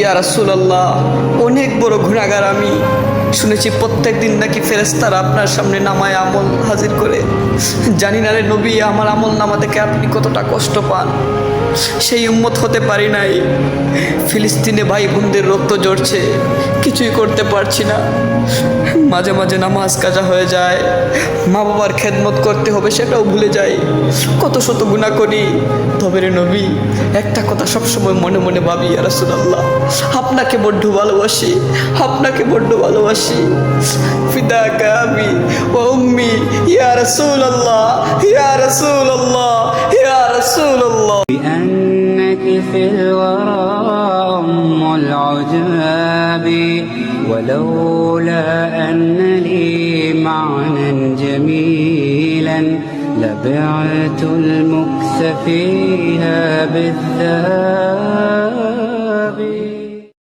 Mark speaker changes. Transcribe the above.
Speaker 1: ইয়া রাসূলুল্লাহ, অনেক বড় গুনাহগার আমি। শুনেছি প্রত্যেক দিন নাকি ফেরেশতারা আপনার সামনে নামায় আমল হাজির করে। জানি না রে নবী, আমার আমল নামা দেখে আপনি কতটা কষ্ট পান। সেই উম্মত হতে পারি নাই। ফিলিস্তিনে ভাই বোনদের রক্ত ঝরছে, কিছুই করতে পারছি না। মাঝে মাঝে নামাজ কাজা হয়ে যায়, মা বাবার খেদমত করতে হবে সেটাও ভুলে যাই। কত শত গুনাহ করি। তবে রে নবী, একটা কথা সবসময় মনে মনে ভাবি, ইয়া রাসূলুল্লাহ, আপনাকে বড্ড ভালোবাসি, আপনাকে বড্ড ভালোবাসি। ফিদাকা আবি ওয়া উম্মি ইয়া রাসূলুল্লাহ, ইয়া রাসূলুল্লাহ, ইয়া রাসূলুল্লাহ।
Speaker 2: بأنك في الورى أم العجاب، ولولا أن لي معنى جميلا لبعت المكس فيها بالذهب.